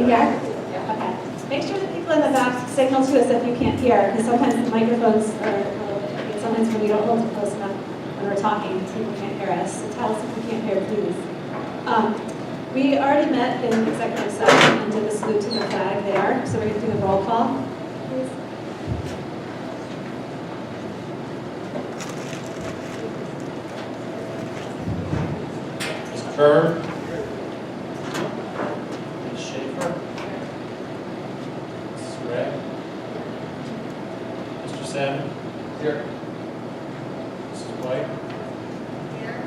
hear? Yeah. Okay. Make sure that people in the back signal to us if you can't hear, because sometimes the microphones are, sometimes when we don't hold it close enough when we're talking, people can't hear us. So tell us if you can't hear, please. We already met in executive session and did a salute to the flag there, so we're going to do the roll call, please. Mr. Kerr. Ms. Schaefer. Mrs. Gregg. Mr. Salmon. Here. Mrs. White. Here.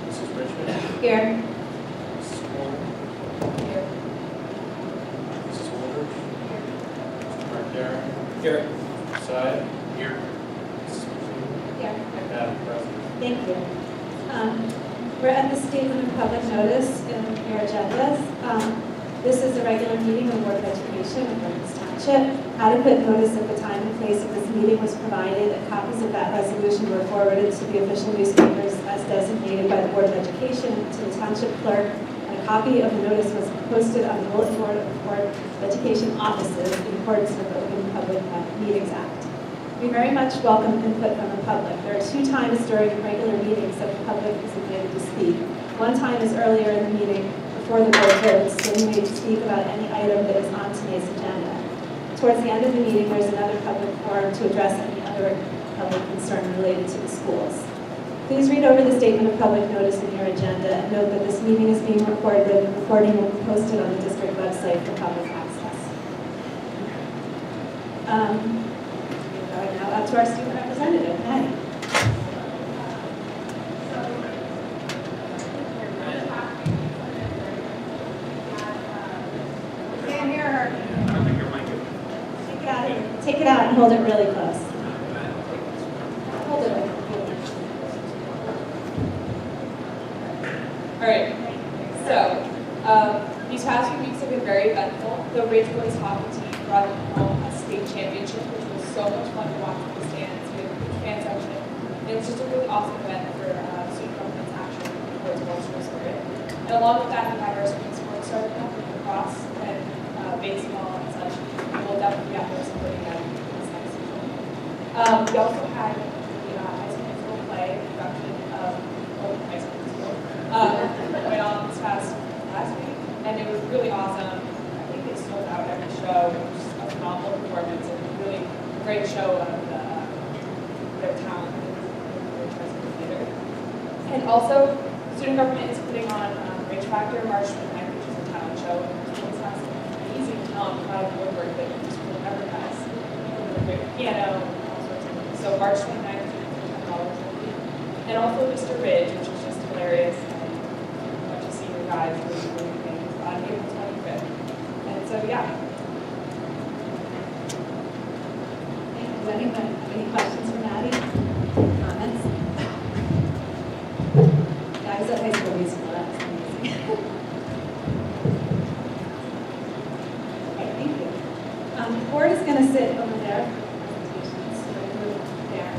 Mrs. Richmond. Here. Mrs. Porter. Here. Mrs. Woodard. Mr. Markarian. Here. Mr. Syed. Here. Mrs. McKeon. Here. Madam President. Thank you. We're at the statement of public notice in your agendas. This is a regular meeting of the Board of Education in Bergens Township. Adequate notice of the time and place of this meeting was provided, and copies of that resolution were forwarded to the official newspapers as designated by the Board of Education to the Township Clerk, and a copy of the notice was posted on the bulletin board of the Board of Education offices in accordance with the Open Public Meetings Act. We very much welcome input from the public. There are 2 times during regular meetings that the public is invited to speak. One time is earlier in the meeting before the board votes, so you may speak about any item that is on today's agenda. Towards the end of the meeting, there's another public forum to address any other public concern related to the schools. Please read over the statement of public notice in your agenda and note that this meeting is being recorded and the recording will be posted on the district website for public access. Going now up to our student representative, Maddie. Can't hear her. Take it out and hold it really close. Hold it. All right. So these past few weeks have been very eventful. The Ridge Boys hockey team brought home a state championship, which was so much fun to watch in the stands with huge fan section. And it was just a really awesome event for student government's action towards cultural spirit. And along with that, we had our spring sports starting up with lacrosse and baseball and such. We'll definitely be out there supporting them this next season. We also had the high school musical play production of Old High School Musical went on this last week, and it was really awesome. I think they sold out every show. It was just a phenomenal performance and really great show of their talent in the theater. And also, student government is putting on Rage Factor March 29th, which is a talent show. And this has amazing talent provided woodwork that the school never has. People with a great piano, all sorts of things. So March 29th, $10. And also Mr. Ridge, which is just hilarious. Guys, really things on April 25th. And so, yeah. Does anyone have any questions for Maddie? Comments? Yeah, I was at high school musical. That's amazing. Okay, thank you. The board is going to sit over there. Presentations. So we'll move there.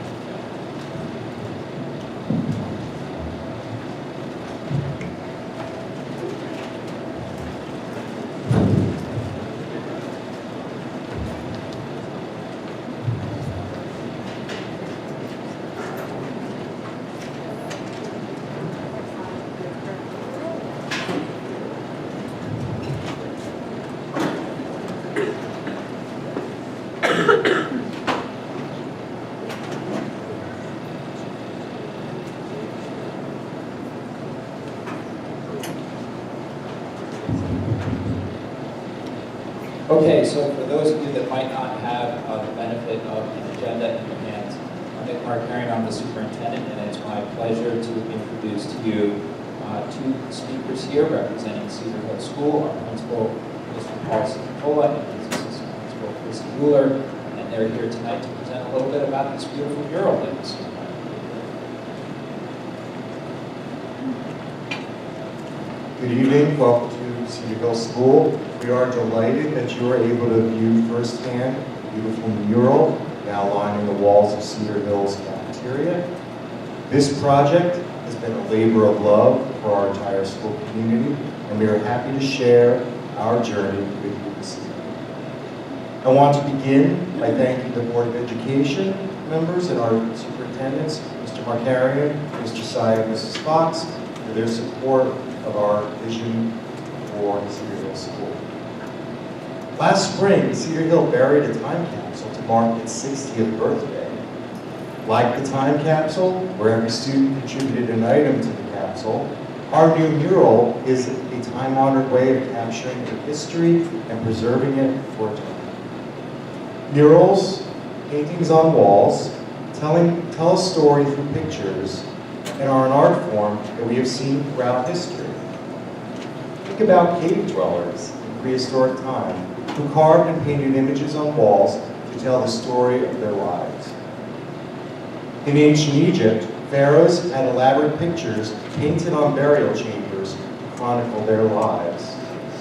Okay, so for those of you that might not have the benefit of an agenda in your hands, I'm Nick Markarian, I'm the superintendent, and it's my pleasure to introduce to you 2 speakers here representing Cedar Hill School, our principal, Mr. Paul Cipolla, and his assistant principal, Chris Bueller, and they're here tonight to present a little bit about this beautiful mural that you see. Good evening, welcome to Cedar Hill School. We are delighted that you are able to view firsthand the beautiful mural now lining the walls of Cedar Hill's cafeteria. This project has been a labor of love for our entire school community, and we are happy to share our journey with you this evening. I want to begin by thanking the Board of Education members and our superintendents, Mr. Markarian, Mr. Sy, and Mrs. Fox, for their support of our vision for Cedar Hill School. Last spring, Cedar Hill buried a time capsule to mark its 60th birthday. Like the time capsule, where every student contributed an item to the capsule, our new mural is a time-honored way of capturing the history and preserving it for time. Murals, paintings on walls, tell a story through pictures, and are an art form that we have seen throughout history. Think about cave dwellers in prehistoric time who carved and painted images on walls to tell the story of their lives. In ancient Egypt, pharaohs had elaborate pictures painted on burial chambers to chronicle their lives.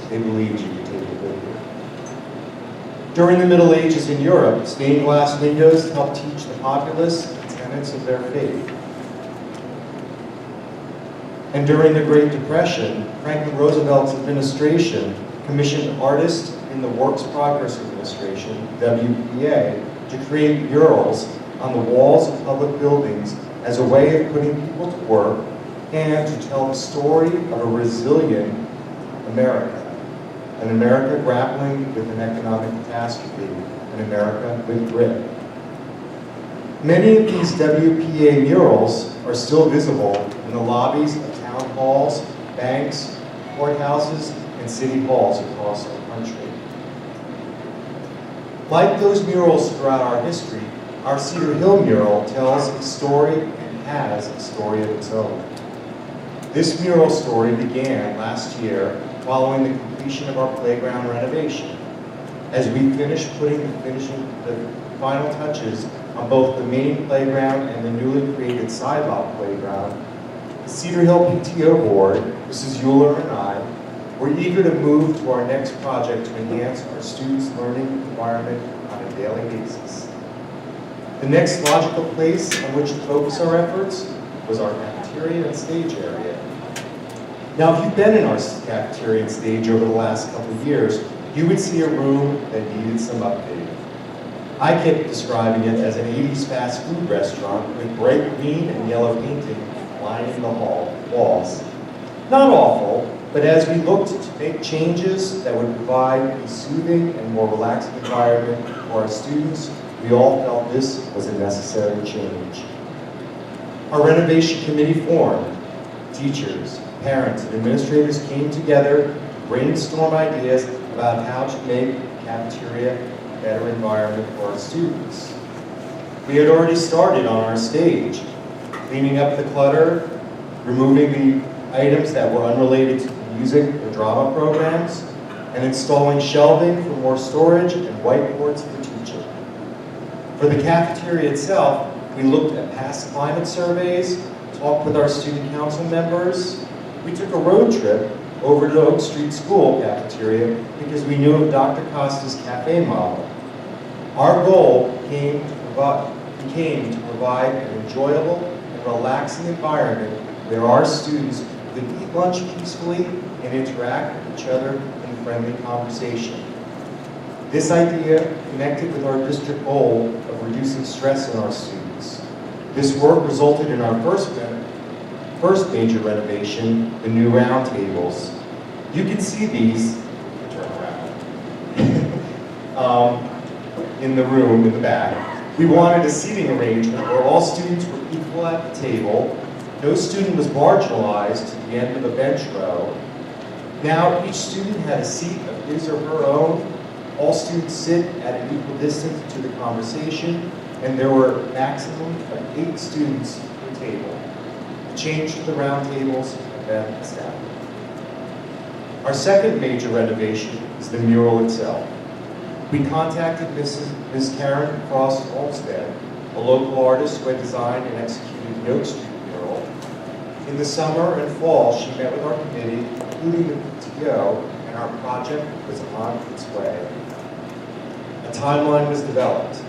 They believed you could take it with you. During the Middle Ages in Europe, stained glass windows helped teach the populace the tenets of their faith. And during the Great Depression, Franklin Roosevelt's administration commissioned artists in the Works Progress Administration, WPA, to create murals on the walls of public buildings as a way of putting people to work and to tell the story of a resilient America. An America grappling with an economic catastrophe, an America with grit. Many of these WPA murals are still visible in the lobbies of town halls, banks, courthouses, and city halls across our country. Like those murals throughout our history, our Cedar Hill mural tells a story and has a story of its own. This mural story began last year following the completion of our playground renovation. As we finished putting the final touches on both the main playground and the newly created sidewalk playground, the Cedar Hill PTO board, Mrs. Euler and I, were eager to move to our next project to enhance our students' learning environment on a daily basis. The next logical place on which to focus our efforts was our cafeteria and stage area. Now, if you've been in our cafeteria and stage over the last couple of years, you would see a room that needed some updating. I kept describing it as an 80s fast food restaurant with bright green and yellow painting lining the walls. Not awful, but as we looked to make changes that would provide a soothing and more relaxing environment for our students, we all felt this was a necessary change. Our renovation committee formed. Teachers, parents, and administrators came together to brainstorm ideas about how to make the cafeteria a better environment for our students. We had already started on our stage, cleaning up the clutter, removing the items that were unrelated to the music or drama programs, and installing shelving for more storage and whiteboards for teaching. For the cafeteria itself, we looked at past climate surveys, talked with our student council members. We took a road trip over to Oak Street School cafeteria because we knew of Dr. Costa's cafe model. Our goal became to provide an enjoyable and relaxing environment where our students could eat lunch peacefully and interact with each other in friendly conversation. This idea connected with our district goal of reducing stress in our students. This work resulted in our first major renovation, the new round tables. You can see these, turn around, in the room in the back. We wanted a seating arrangement where all students were equal at the table. No student was marginalized to the end of a bench row. Now each student had a seat of his or her own. All students sit at an equal distance to the conversation, and there were a maximum of 8 students per table. The change to the round tables had been established. Our second major renovation is the mural itself. We contacted Ms. Karen Frost Olmsted, a local artist who had designed and executed the Oak Street mural. In the summer and fall, she met with our committee, including the PTO, and our project was on its way. A timeline was developed.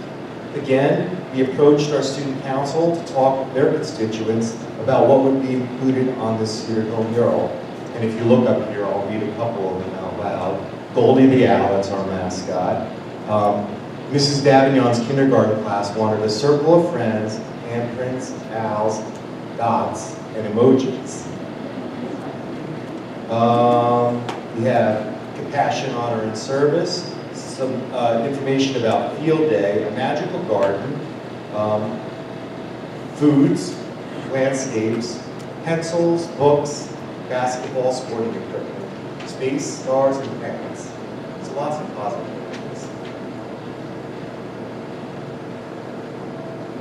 Again, we approached our student council to talk with their constituents about what would be included on this Cedar Hill mural, And if you look up here, I'll read a couple of them out loud. Goldie the Owl, that's our mascot. Mrs. Davignon's kindergarten class wanted a circle of friends, handprints, owls, dots, and emojis. We have compassion, honor, and service, some information about field day, a magical garden, foods, landscapes, pencils, books, basketball, sporting equipment, space, stars, and pens. So lots of positive things.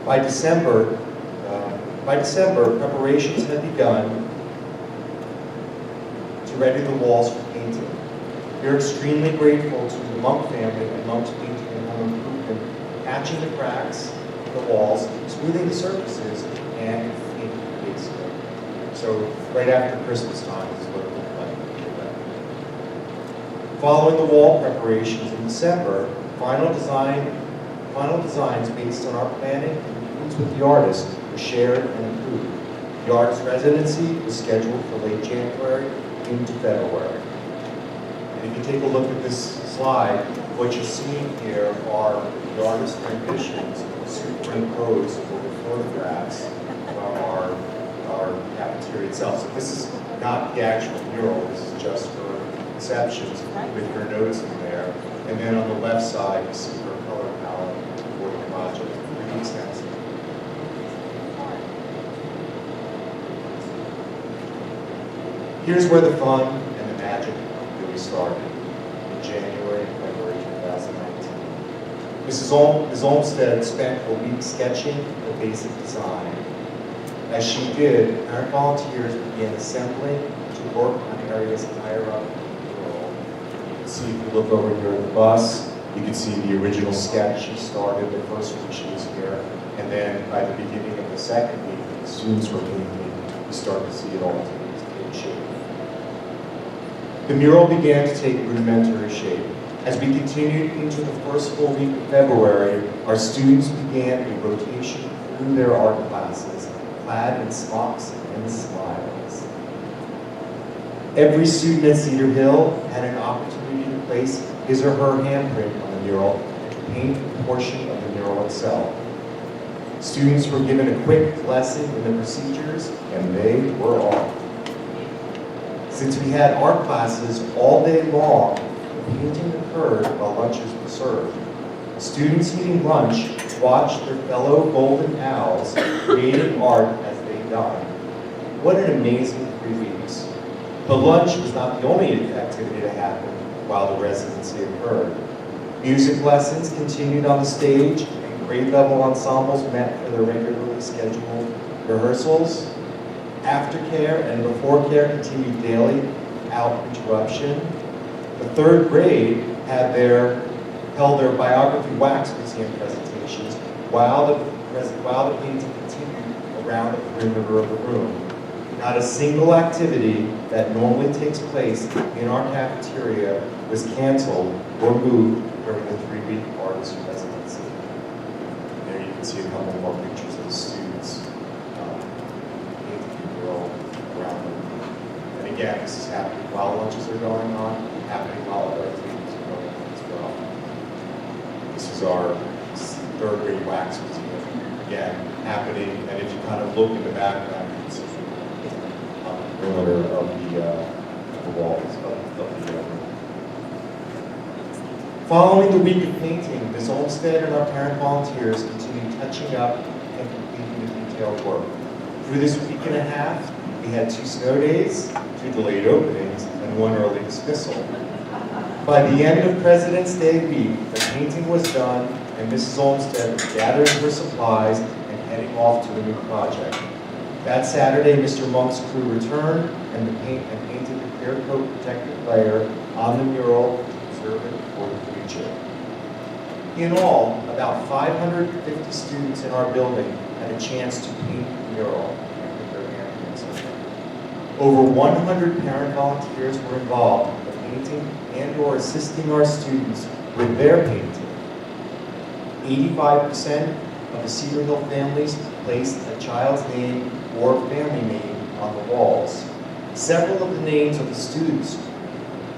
By December, preparations had begun to ready the walls for painting. We are extremely grateful to the Monk family and Monk's Painting and Home Improvement, patching the cracks in the walls, smoothing the surfaces, and painting the base coat. So right after Christmas time is what it looked like. Following the wall preparations in December, final designs based on our planning and meetings with the artist were shared and approved. The artist's residency was scheduled for late January into February. And if you take a look at this slide, what you're seeing here are the artist's renditions superimposed over photographs from our cafeteria itself. So this is not the actual mural, this is just her conceptions with her notes in there. And then on the left side, you see her color palette for the project. Pretty extensive. Here's where the fun and the magic really started in January and February 2019. Mrs. Olmsted spent a week sketching the basic design. As she did, parent volunteers began assembling to work on areas higher up in the mural. You can see, if you look over here at the bus, you can see the original sketch she started the first week she was here. And then by the beginning of the second week, the students were painting, you start to see it all take shape. The mural began to take rudimentary shape. As we continued into the first full week of February, our students began a rotation through their art classes, clad in smocks and smiles. Every student at Cedar Hill had an opportunity to place his or her handprint on the mural and to paint a portion of the mural itself. Students were given a quick lesson in the procedures, and they were off. Since we had art classes all day long, painting occurred while lunches were served. Students eating lunch watched their fellow golden owls creating art as they dined. What an amazing 3 weeks. But lunch was not the only activity to happen while the residency occurred. Music lessons continued on the stage, and grade level ensembles met for their regularly scheduled rehearsals. Aftercare and before care continued daily without interruption. The third grade held their biography wax museum presentations while the painting continued around the perimeter of the room. Not a single activity that normally takes place in our cafeteria was canceled or moved during the 3-week artist residency. There you can see a couple more pictures of the students painting the mural around them. And again, this is happening while lunches are going on, happening while other activities are going on as well. This is our 3rd grade wax museum, again, happening, and if you kind of look in the background, you can see on the perimeter of the walls of the room. Following the week of painting, Ms. Olmsted and our parent volunteers continued touching up and completing the detailed work. Through this week and a half, we had 2 snow days, 2 delayed openings, and 1 early dismissal. By the end of President's Day week, the painting was done, and Mrs. Olmsted was gathering her supplies and heading off to a new project. That Saturday, Mr. Monk's crew returned and painted the clear coat protective layer on the mural to preserve it for the future. In all, about 550 students in our building had a chance to paint the mural and put their handprints on it. Over 100 parent volunteers were involved in the painting and or assisting our students with their painting. 85% of the Cedar Hill families placed a child's name or family name on the walls. Several of the names of the students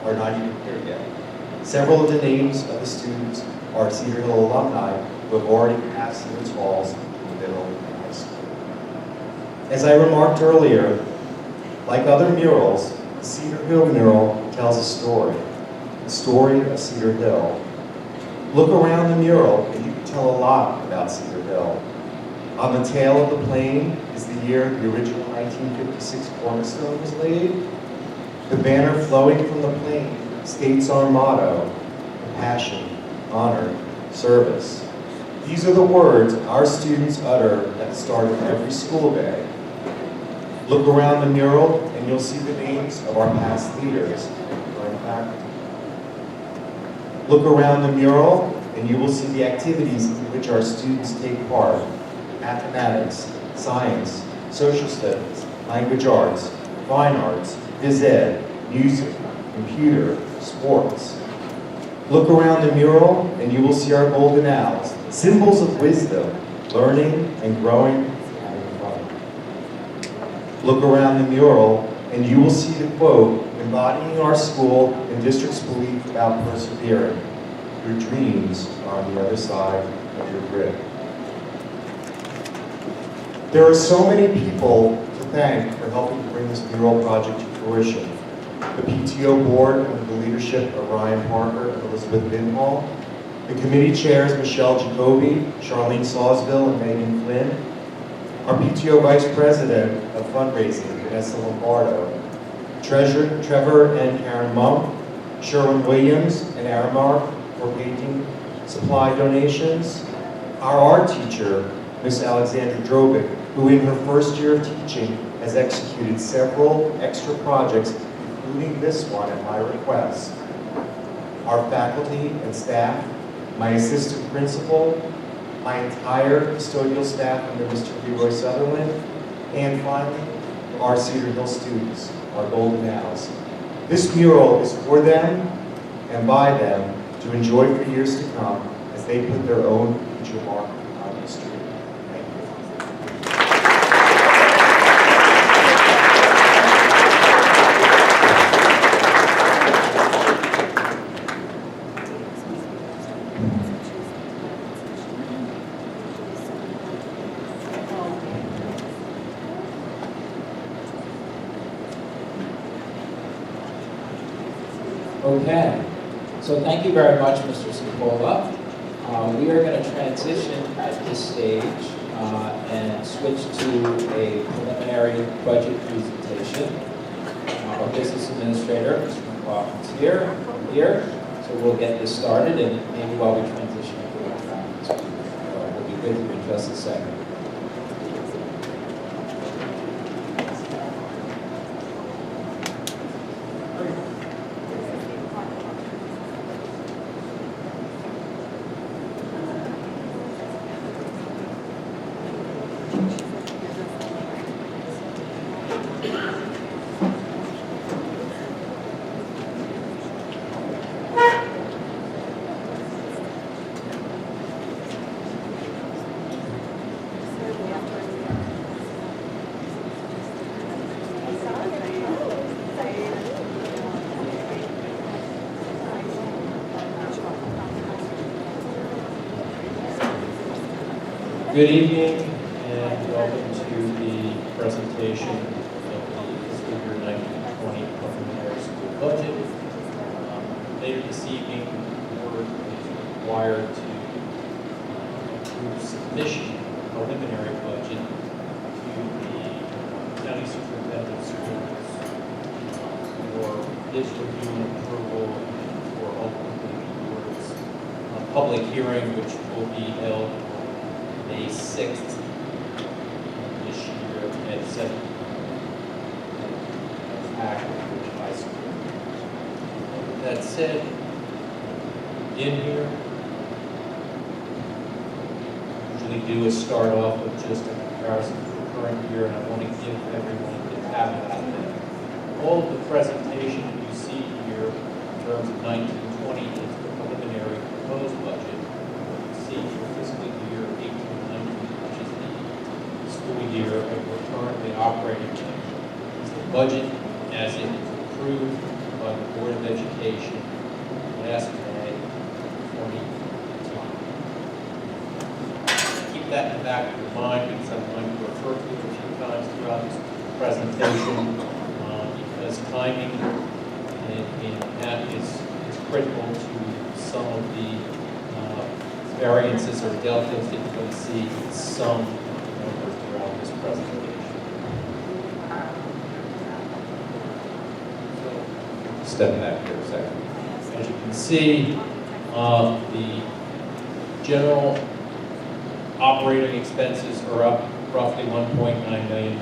are not even here yet. Several of the names of the students are Cedar Hill alumni who have already passed through the halls in middle and high school. As I remarked earlier, like other murals, the Cedar Hill mural tells a story of Cedar Hill. Look around the mural and you can tell a lot about Cedar Hill. On the tail of the plane is the year the original 1956 cornerstone was laid. The banner flowing from the plane states our motto: compassion, honor, service. These are the words our students utter at the start of every school day. Look around the mural and you'll see the names of our past leaders who are in faculty. Look around the mural and you will see the activities in which our students take part: mathematics, science, social studies, language arts, fine arts, phys ed, music, computer, sports. Look around the mural and you will see our golden owls, symbols of wisdom, learning and growing, having fun. Look around the mural and you will see the quote embodying our school and district's belief about persevering. Your dreams are on the other side of your grit. There are so many people to thank for helping to bring this mural project to fruition. The PTO board under the leadership of Ryan Parker and Elizabeth Binhall, the committee chairs Michelle Jacoby, Charlene Sawsville, and Megan Flynn, our PTO vice president of fundraising, Vanessa Lombardo, Treasurer Trevor and Karen Monk, Sherwin Williams and Aramark for painting supply donations, our art teacher, Miss Alexandra Drobick, who in her first year of teaching has executed several extra projects, including this one at my request. Our faculty and staff, my assistant principal, my entire custodial staff under Mr. Leroy Sutherland, and finally, our Cedar Hill students, our golden owls. This mural is for them and by them to enjoy for years to come as they put their own future mark on the street. Thank you. Okay, so thank you very much, Mr. Cipolla. We are going to transition at this stage and switch to a preliminary budget presentation. Our business administrator, Mr. McLaughlin, is here, so we'll get this started, and maybe while we transition to the background, we'll be with you in just a second. Good evening and welcome to the presentation of the fiscal year 1920 preliminary school budget. Later this evening, the board is required to approve submission of the preliminary budget to the county superintendent of schools for his review and approval for ultimately the board's public hearing, which will be held May 6th this year at 7 Acton High School. With that said, in here, usually do is start off with just a comparison to the current year, and I want to give everyone the caveat that all of the presentation that you see here in terms of 1920 is the preliminary proposed budget. You see for fiscal year 18. Which is the school year that we're currently operating in, is the budget as it was approved by the Board of Education last May 2020. Keep that in the back of your mind because I'm going to refer to it a few times throughout this presentation because timing in that is critical to some of the variances or deltas that you're going to see in some numbers throughout this presentation. Step back here a second. As you can see, the general operating expenses are up roughly $1.9 million.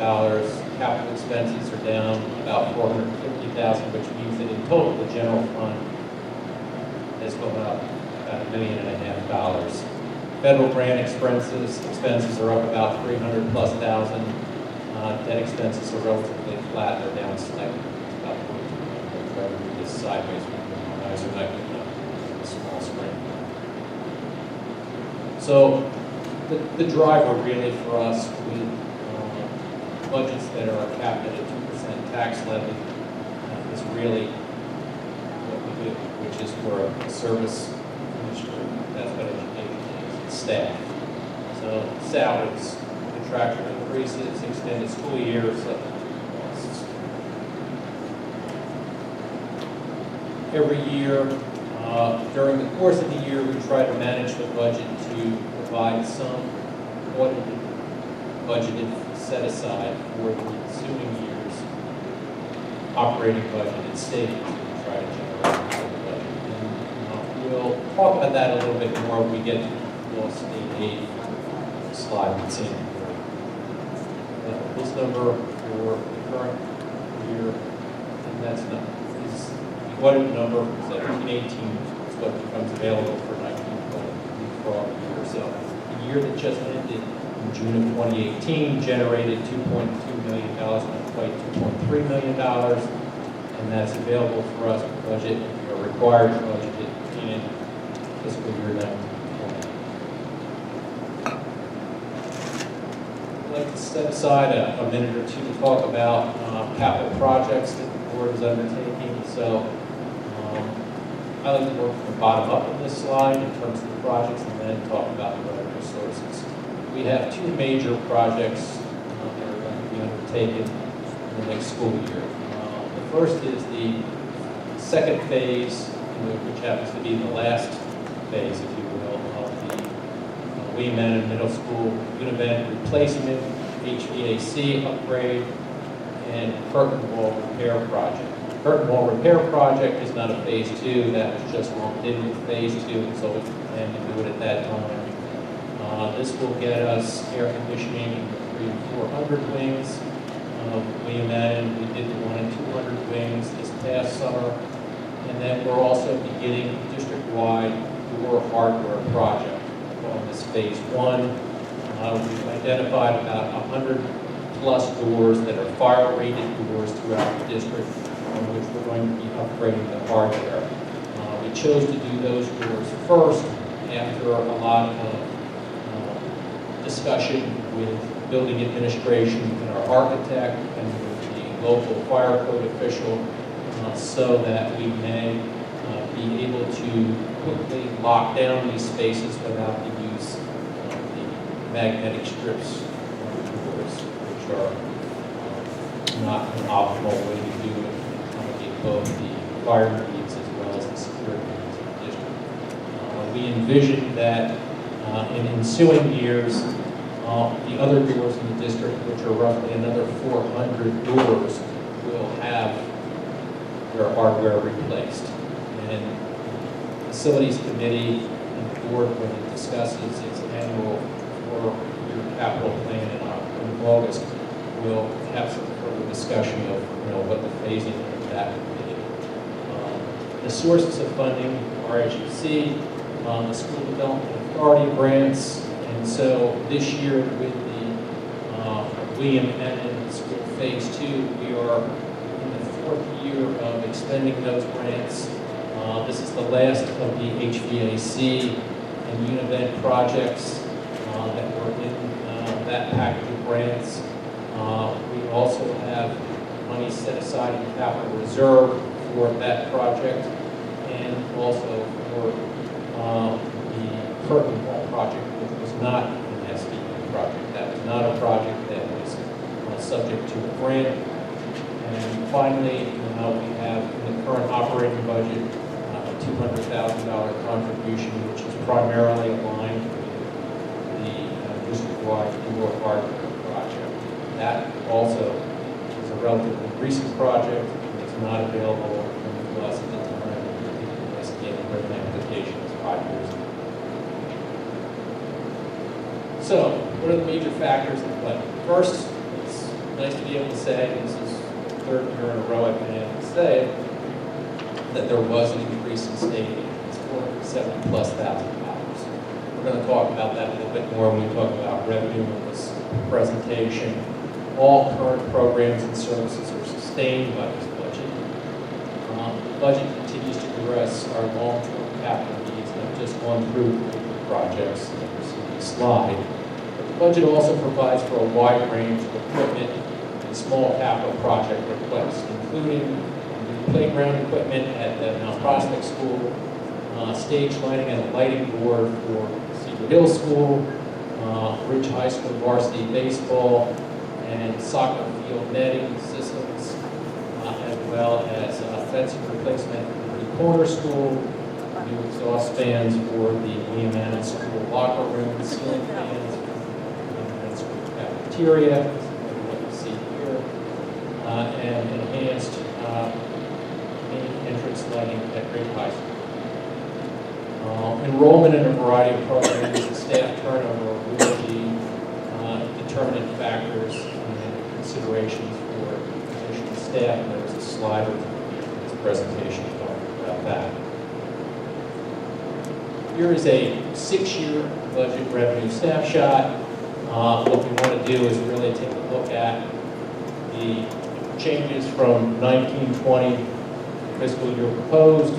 Capital expenses are down about $450,000, which means that in total, the general fund has gone up about $1.5 million. Federal grant expenses are up about $300,000+. Debt expenses are relatively flat. They're down slightly. It's about $42 million. Try to read this sideways. My eyes are not good enough on a small screen. So the driver really for us with budgets that are capped at a 2% tax levy is really what we do, which is for a service industry. That's what education is, it's staff. So salaries, contractual increases, extended school years, costs. Every year, during the course of the year, we try to manage the budget to provide some audited, budgeted set aside for the ensuing year's operating budget and savings we try to generate for the budget. And we'll talk about that a little bit more when we get to the lost state aid slide that's in here. This number for the current year, and that's not, is the audited number for 17-18 is what becomes available for 19-20 for all the year. So the year that just ended in June of 2018 generated $2.2 million, not quite $2.3 million, and that's available for us to budget, or required to budget it in fiscal year 19-20. I'd like to set aside a minute or two to talk about capital projects that the board is undertaking. So I like to work from the bottom up in this slide in terms of the projects and then talk about the revenue sources. We have two major projects that are going to be undertaken in the next school year. The first is the second phase, which happens to be the last phase, if you will, of the BOE Middle School Univent replacement, HVAC upgrade, and curtain wall repair project. The curtain wall repair project is not a phase two. That was just lumped in with phase two, so we plan to do it at that time. This will get us air conditioning in 300 and 400 wings. We imagine we did the 1 and 200 wings this past summer. And then we're also beginning a district-wide door hardware project on this phase one. We've identified about 100+ doors that are fire-rated doors throughout the district on which we're going to be upgrading the hardware. We chose to do those doors first after a lot of discussion with building administration and our architect and with the local fire code official so that we may be able to quickly lock down these spaces without the use of the magnetic strips on the doors, which are not an optimal way to do it and accommodate both the fire needs as well as the security needs of the district. We envision that in ensuing years, the other doors in the district, which are roughly another 400 doors, will have their hardware replaced. And the Facilities Committee and the board, when it discusses its annual 4-year capital plan in August, will have some further discussion of what the phasing of that would be. The sources of funding are, as you see, the School Development Authority grants. And so this year with the William N. School Phase 2, we are in the 4th year of expending those grants. This is the last of the HVAC and Univent projects that were in that package of grants. We also have money set aside in capital reserve for that project, and also for the curtain wall project, which was not an SDE project. That was not a project that was subject to a grant. And finally, we have in the current operating budget a $200,000 contribution, which is primarily aligned with the district-wide indoor hardware project. That also is a relatively recent project. It's not available to us at the time the SDA grant application is 5 years ago. So, what are the major factors in play? First, it's nice to be able to say, and this is the third year in a row I've been able to say, that there was an increase in state aid. It's $470,000+. We're going to talk about that a little bit more when we talk about revenue in this presentation. All current programs and services are sustained by this budget. The budget continues to address our long-term capital needs, and I've just gone through the projects that you see on the slide. But the budget also provides for a wide range of equipment and small capital project requests, including new playground equipment at the Mount Prospect School, stage lighting and a lighting board for Cedar Hill School, Ridge High School varsity baseball, and soccer field netting systems, as well as fencing replacement for the corner school, new exhaust fans for the William Allen School locker room, ceiling fans for the William Allen School cafeteria, what you see here, and enhanced main entrance lighting at Ridge High School. Enrollment in a variety of programs and staff turnover will be determinant factors and considerations for additional staff. And there's a slide in this presentation talking about that. Here is a 6-year budget revenue snapshot. What we want to do is really take a look at the changes from 1920 fiscal year proposed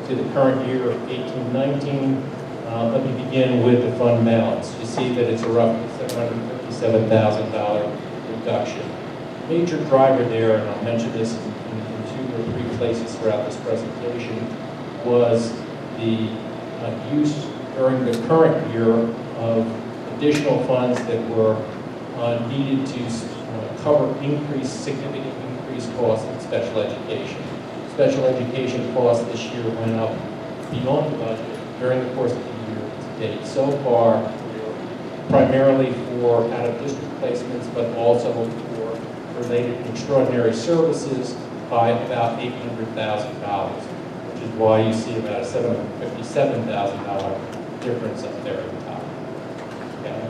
to the current year of 18-19. Let me begin with the fund balance. You see that it's a roughly $757,000 reduction. Major driver there, and I'll mention this in 2 or 3 places throughout this presentation, was the use during the current year of additional funds that were needed to cover significant increased costs in special education. Special education costs this year went up beyond the budget during the course of the year to date. So far, primarily for out-of-district placements, but also for related extraordinary services by about $800,000, which is why you see about a $757,000 difference up there at the top. Okay.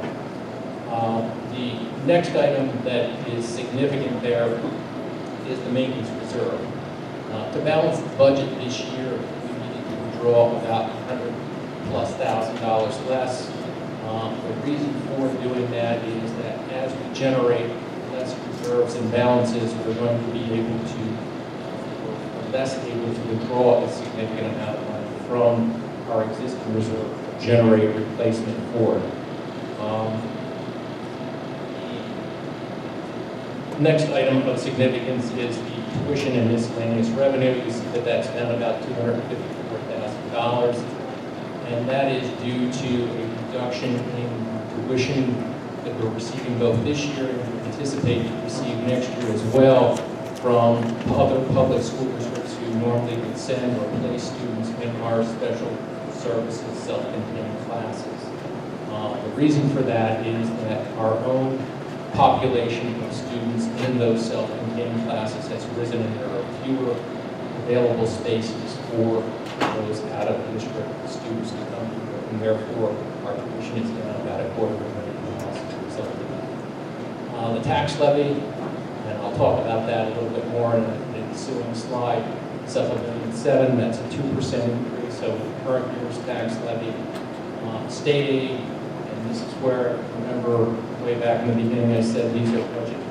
The next item that is significant there is the maintenance reserve. To balance the budget this year, we needed to withdraw about $100,000+ less. The reason for doing that is that as we generate less reserves and balances, we're going to be able to, or less able to withdraw a significant amount of money from our existing reserve to generate replacement for it. The next item of significance is the tuition and miscellaneous revenue. You see that that's down about $254,000, and that is due to a reduction in tuition that we're receiving both this year and we anticipate to receive next year as well from other public school districts who normally would send or place students in our special services self-contained classes. The reason for that is that our own population of students in those self-contained classes has risen, and there are fewer available spaces for those out-of-district students to come here, and therefore our tuition is down about $250,000 as a result of that. The tax levy, and I'll talk about that a little bit more in the ensuing slide, it's up $1,000,007. That's a 2% increase over the current year's tax levy. State aid, and this is where, remember, way back in the beginning, I said these are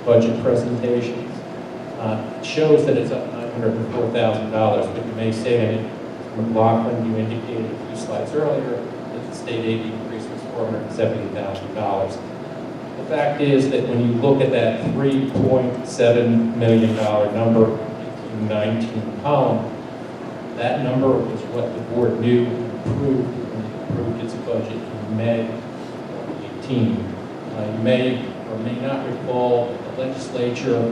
budget presentations. It shows that it's up $904,000, but you may say, and McLaughlin, you indicated a few slides earlier that the state aid increase was $470,000. The fact is that when you look at that $3.7 million number, 19 column, that number was what the board knew and approved when it approved its budget in May 2018. You may or may not recall that the legislature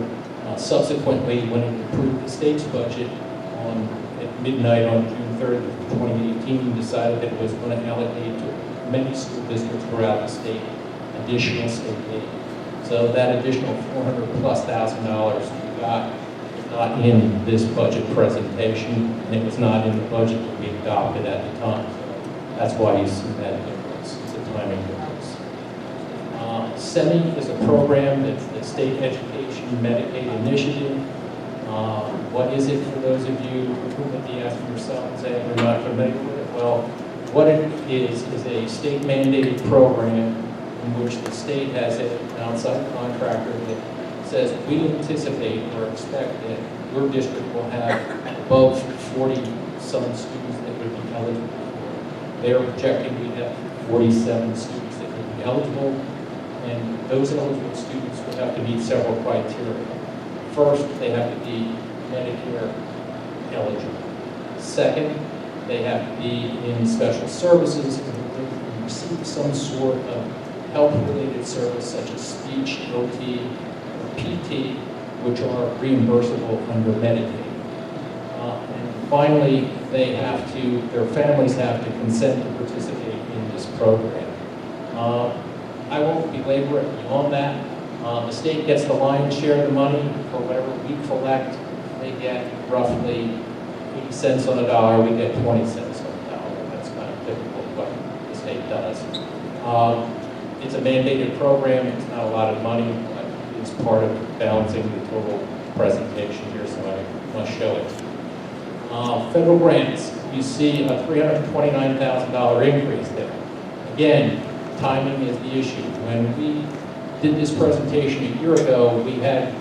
subsequently, when it approved the state's budget at midnight on June 3rd of 2018, decided that it was going to allocate to many school districts throughout the state additional state aid. So that additional $400,000+ we got was not in this budget presentation, and it was not in the budget that we adopted at the time. So that's why you see that difference. It's a timing difference. SEMI is a program that's the State Education Medicaid Initiative. What is it for those of you who might be asking yourself and saying you're not familiar with it? Well, what it is a state mandated program in which the state has an outside contractor that says we anticipate or expect that your district will have above 40-some students that would be eligible for it. They are projecting we have 47 students that would be eligible, and those eligible students would have to meet several criteria. First, they have to be Medicare eligible. Second, they have to be in special services and receive some sort of health-related service such as speech, OT, or PT, which are reimbursable under Medicaid. And finally, their families have to consent to participate in this program. I won't belabor it beyond that. The state gets the lion's share of the money. For whatever we collect, they get roughly 80 cents on a dollar, we get 20 cents on a dollar. That's kind of typical of what the state does. It's a mandated program, it's not a lot of money, but it's part of balancing the total presentation here, so I must show it. Federal grants, you see a $329,000 increase there. Again, timing is the issue. When we did this presentation a year ago, we had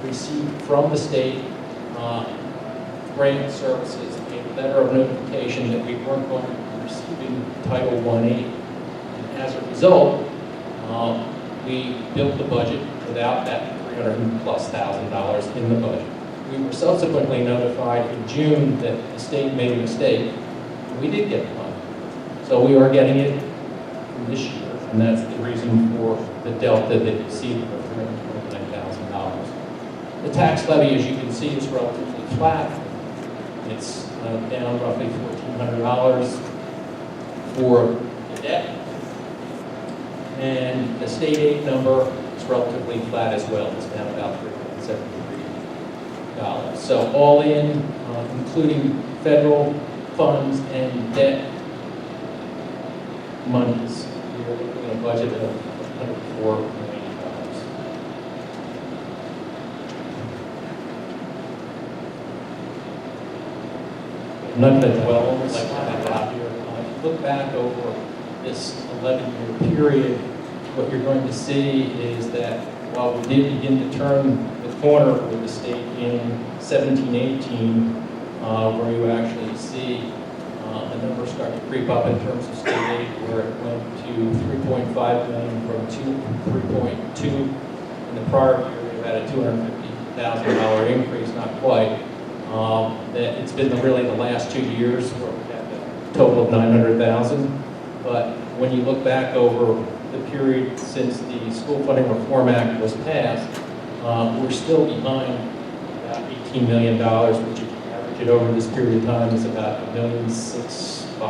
received from the state grant services a letter of notification that we weren't going to be receiving Title I aid. And as a result, we built the budget without that $300,000+ in the budget. We were subsequently notified in June that the state made a mistake, and we did get the money. So we are getting it this year, and that's the reason for the delta that you see of $329,000. The tax levy, as you can see, is relatively flat. It's down roughly $1,400 for the debt. And the state aid number is relatively flat as well. It's down about $373. So all in, including federal funds and debt monies, we're looking at a budget of $104 million. I'm not going to dwell on this like I have here. If you look back over this 11-year period, what you're going to see is that while we did begin to turn the corner with the state in 17-18, where you actually see the numbers start to creep up in terms of state aid, where it went to $3.5 million from 3.2 in the prior year. We had a $250,000 increase, not quite. That it's been really the last 2 years where we have a total of $900,000. But when you look back over the period since the School Funding Reform Act was passed, we're still behind about $18 million, which if you average it over this period of time is about $1,650,000 a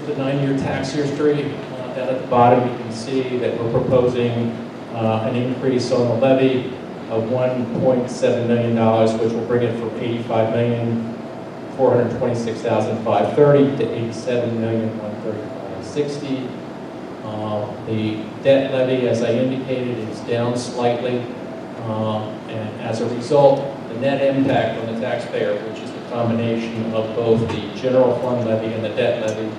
year. The 9-year tax history. Down at the bottom, you can see that we're proposing an increase on the levy of $1.7 million, which will bring it from $85,426,530 to $87,135,060. The debt levy, as I indicated, is down slightly, and as a result, the net impact on the taxpayer, which is the combination of both the general fund levy and the debt levy,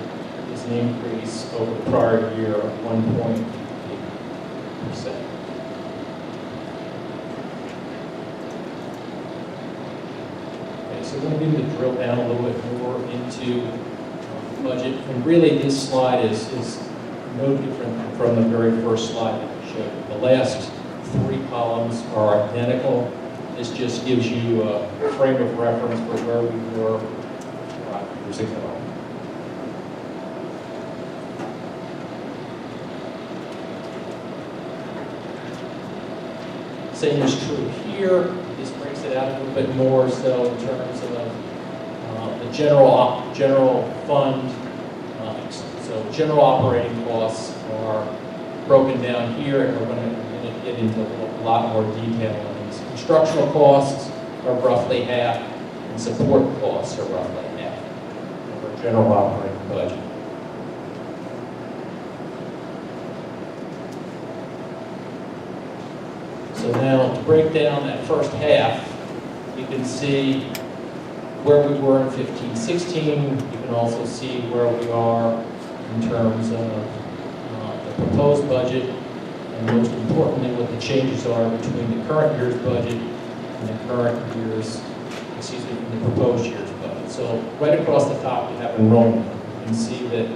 is an increase over the prior year of 1.8%. So we're going to drill down a little bit more into the budget. And really, this slide is no different from the very first slide that I showed you. The last three columns are identical. This just gives you a frame of reference for where we were 5 years ago. Same is true here. This breaks it out a little bit more so in terms of the general fund. So general operating costs are broken down here, and we're going to get into a lot more detail on these. Instructional costs are roughly half, and support costs are roughly half of our general operating budget. So now to break down that first half, you can see where we were in 15-16. You can also see where we are in terms of the proposed budget, and most importantly, what the changes are between the current year's budget and the proposed year's budget. So right across the top, you have enrollment. You can see that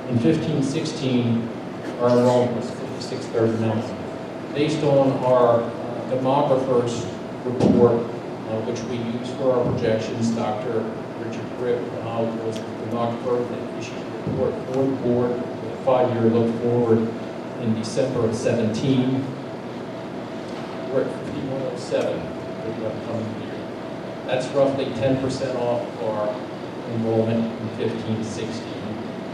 in 15-16, our enrollment was 5639. Based on our demographer's report, which we use for our projections, Dr. Richard Grip was the demographer that issued the report for the board with a 5-year look forward in December of 17. We're at 5107 for the upcoming year. That's roughly 10% off our enrollment in 15-16.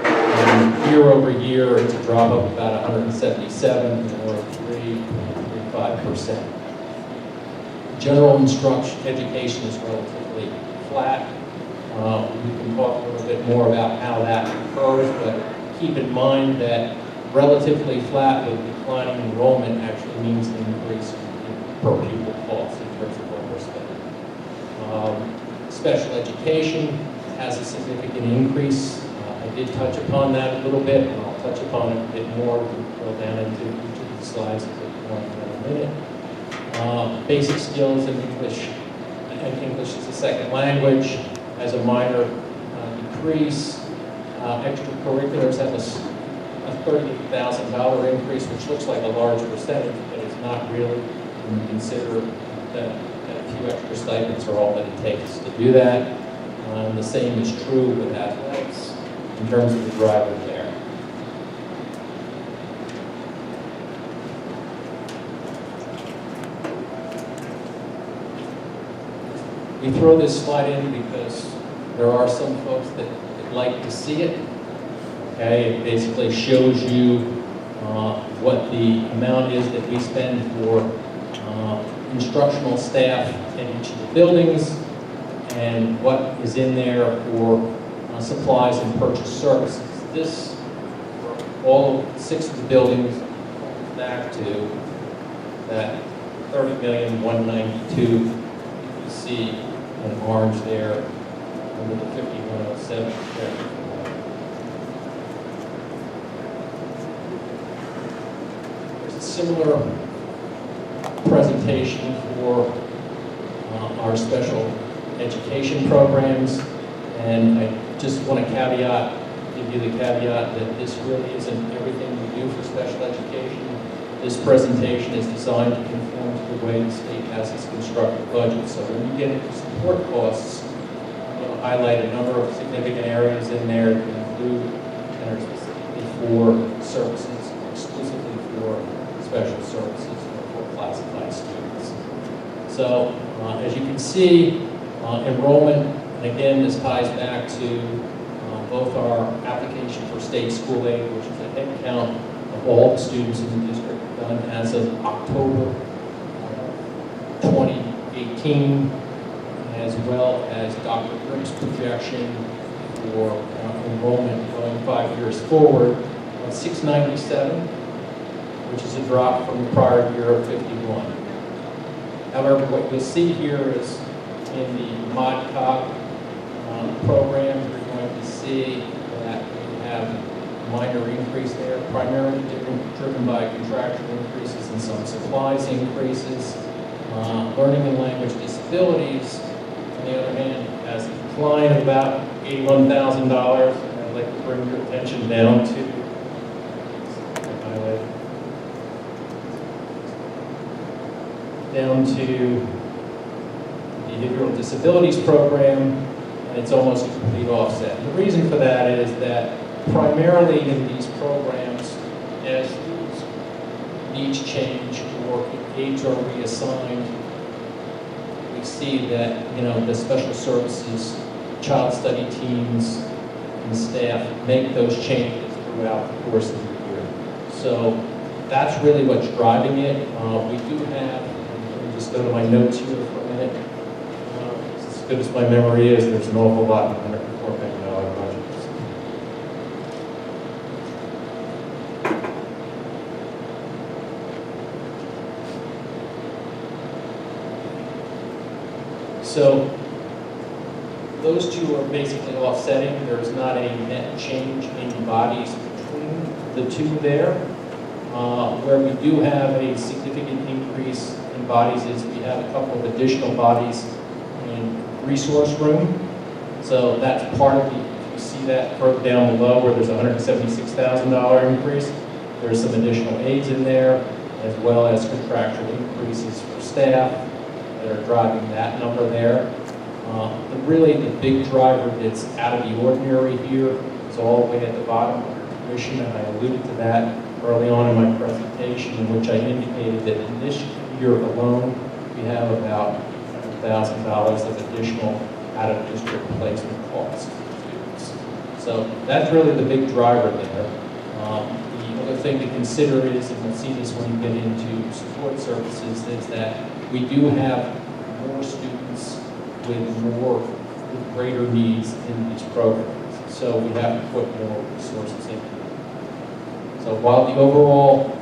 And year over year, it's a drop of about 177, or 3.35%. General instruction education is relatively flat. We can talk a little bit more about how that occurs, but keep in mind that relatively flat with declining enrollment actually means an increase in per pupil costs in terms of what we're spending. Special education has a significant increase. I did touch upon that a little bit, and I'll touch upon it a bit more. We'll drill down into each of the slides a bit more in a minute. Basic skills in English, and English as a second language, has a minor decrease. Extracurriculars have a $38,000 increase, which looks like a large percentage, but it's not really when you consider that a few extra stipends are all that it takes to do that. The same is true with athletics in terms of the driver there. We throw this slide in because there are some folks that like to see it. Okay, it basically shows you what the amount is that we spend for instructional staff in each of the buildings, and what is in there for supplies and purchase services. This, all 6 of the buildings, back to that $30,192,000 you see in orange there under the 5107 there. There's a similar presentation for our special education programs, and I just want to give you the caveat that this really isn't everything we do for special education. This presentation is designed to conform to the way the state has its constructed budget. So when you get into support costs, I'm going to highlight a number of significant areas in there to include that are specifically for services, exclusively for special services or for classified students. So as you can see, enrollment, and again, this ties back to both our application for state school aid, which is a head count of all the students in the district done as of October 2018, as well as Dr. Grimm's projection for enrollment going 5 years forward of 697, which is a drop from the prior year of 51. However, what you'll see here is in the ModCog program, you're going to see that we have a minor increase there, primarily driven by contractual increases and some supplies increases. Learning and language disabilities on the other hand, has a decline of about $81,000. And I'd like to bring your attention down to behavioral disabilities program, and it's almost a complete offset. And the reason for that is that primarily in these programs, as students' needs change or aides are reassigned, we see that, the special services, child study teams, and staff make those changes throughout the course of the year. So that's really what's driving it. We do have, let me just go to my notes here for a minute. As good as my memory is, there's an awful lot in the $104 million budget. So those two are basically offsetting. There's not a net change in bodies between the two there. Where we do have a significant increase in bodies is we have a couple of additional bodies in resource room. So that's part of you see that further down below where there's a $176,000 increase. There's some additional aides in there, as well as contractual increases for staff that are driving that number there. Really the big driver that's out of the ordinary here is all the way at the bottom of your tuition, and I alluded to that early on in my presentation, in which I indicated that in this year alone, we have about $100,000 of additional out-of-district placement costs for students. So that's really the big driver there. The other thing to consider is, and we'll see this when you get into support services, is that we do have more students with greater needs in these programs. So we have to put more resources into them. So while the overall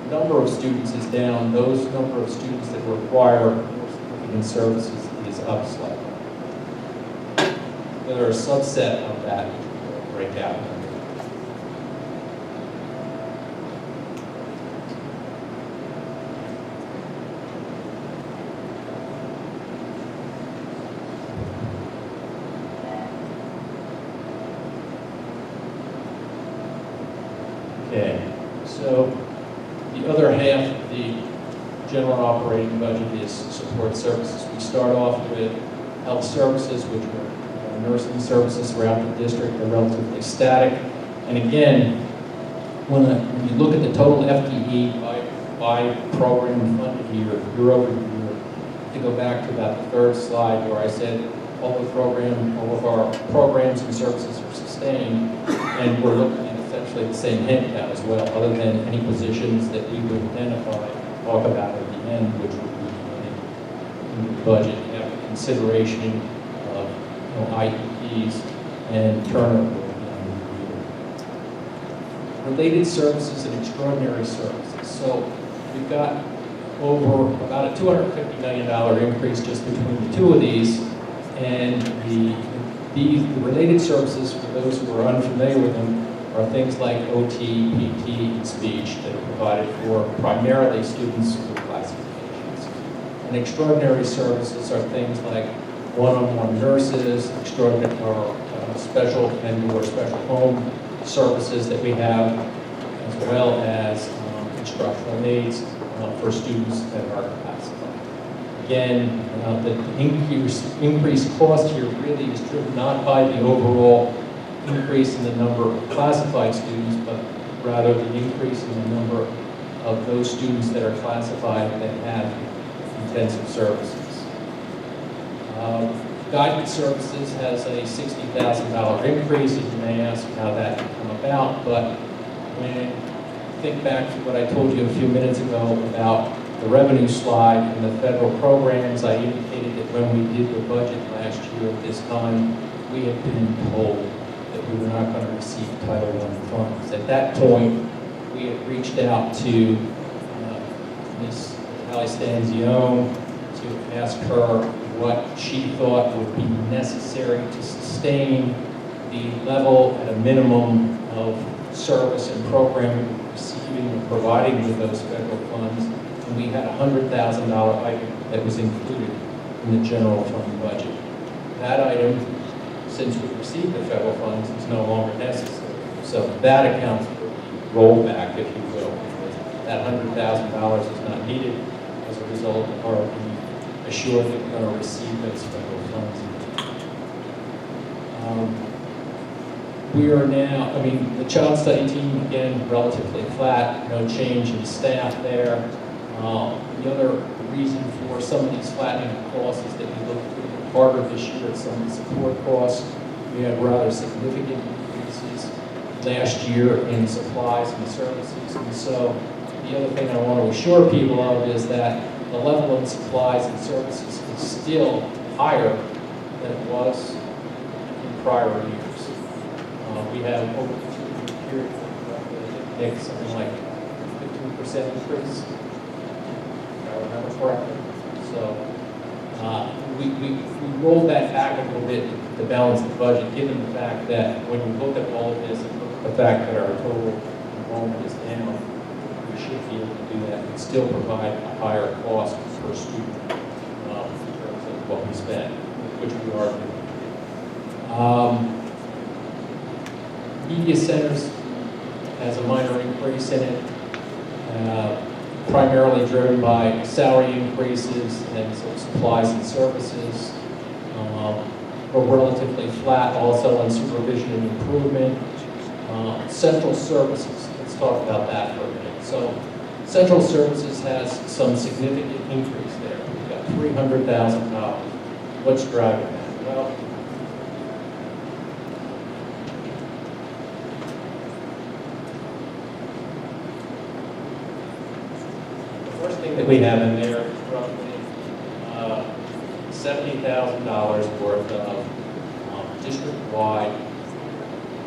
number of students is down, those number of students that require more significant services is up slightly. There are a subset of that which we'll break out. Okay, so the other half of the general operating budget is support services. We start off with health services, which are nursing services throughout the district. They're relatively static. And again, when you look at the total FTE by program funded year over year, to go back to about the third slide where I said all of our programs and services are sustained, and we're looking at essentially the same headcount as well, other than any positions that we would identify, talk about at the end, which would be in the budget after consideration of IEPs and turnover. Related services and extraordinary services. So we've got over about a $250 million increase just between the two of these, and the related services, for those who are unfamiliar with them, are things like OT, PT, and speech that are provided for primarily students with classifications. And extraordinary services are things like one-on-one nurses, special and/or special home services that we have, as well as instructional aids for students that are classified. Again, the increased cost here really is driven not by the overall increase in the number of classified students, but rather the increase in the number of those students that are classified that have intensive services. Guidance services has a $60,000 increase, and you may ask how that came about, but when you think back to what I told you a few minutes ago about the revenue slide and the federal programs, I indicated that when we did the budget last year at this time, we had been told that we were not going to receive Title I funds. At that point, we had reached out to Ms. Ali Stanzione to ask her what she thought would be necessary to sustain the level at a minimum of service and program receiving and providing with those federal funds. And we had a $100,000 item that was included in the general fund budget. That item, since we received the federal funds, is no longer necessary. So that accounts for the rollback, if you will. That $100,000 is not needed as a result of our being assured that we're going to receive those federal funds. We are now, the child study team, again, relatively flat, no change in staff there. The other reason for some of these flattening costs is that we looked a little bit harder this year at some of the support costs. We had rather significant increases last year in supplies and services. And so the other thing I want to assure people of is that the level of supplies and services is still higher than it was in prior years. We have over the 2-year period, I think something like 15% increase, if I remember correctly. So we rolled that back a little bit to balance the budget, given the fact that when you look at all of this and look at the fact that our total enrollment is down, we should be able to do that and still provide a higher cost per student in terms of what we spend, which we are doing. Media centers has a minor increase in it, primarily driven by salary increases and some supplies and services. We're relatively flat also on supervision and improvement. Central services, let's talk about that for a minute. So central services has some significant increase there. We've got $300,000. What's driving that? Well, that we have in there is roughly $70,000 worth of district-wide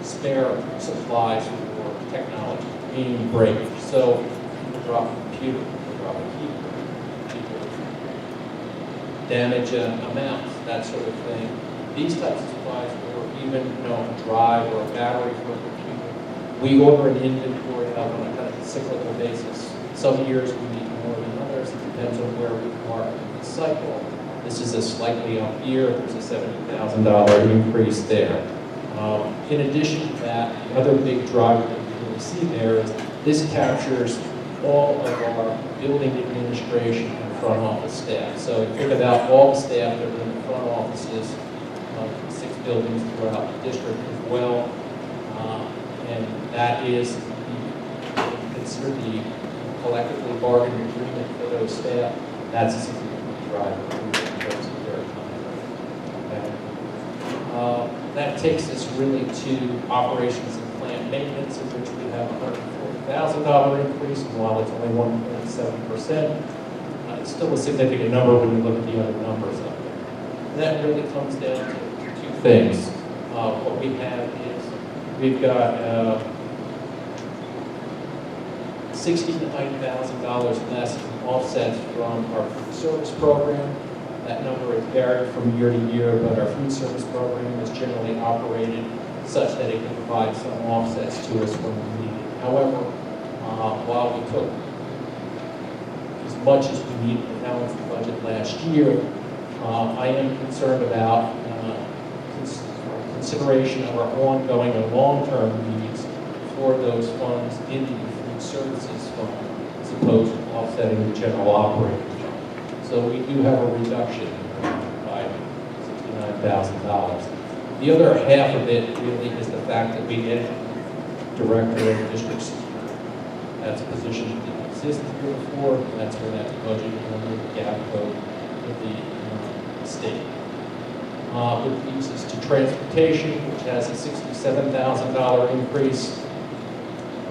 spare supplies for technology, meaning breakage. So people drop a computer, people drop a keyboard, people damage a mouse, that sort of thing. These types of supplies, or even a drive or a battery for a computer, we order an inventory out on a kind of cyclical basis. Some years we need more than others. It depends on where we are in the cycle. This is a slightly up year. There's a $70,000 increase there. In addition to that, the other big driver that we really see there is this captures all of our building administration and front office staff. So think about all the staff that are in the front offices of 6 buildings throughout the district as well. And that is considered the collectively bargained agreement for those staff. That's a significant driver in terms of their contract. Okay. That takes us really to operations and plant maintenance, in which we have a $140,000 increase, and while it's only 1.7%, it's still a significant number when you look at the other numbers up there. And that really comes down to 2 things. What we have is we've got $69,000 less in offsets from our food service program. That number has varied from year to year, but our food service program is generally operated such that it can provide some offsets to us when we need it. However, while we took as much as we needed to balance the budget last year, I am concerned about consideration of our ongoing and long-term needs for those funds in the food services fund, as opposed to offsetting the general operating fund. So we do have a reduction by $69,000. The other half of it really is the fact that we added director of district security. That's a position that didn't exist the year before, and that's where that's budgeted under the gap code with the state. Which leads us to transportation, which has a $67,000 increase,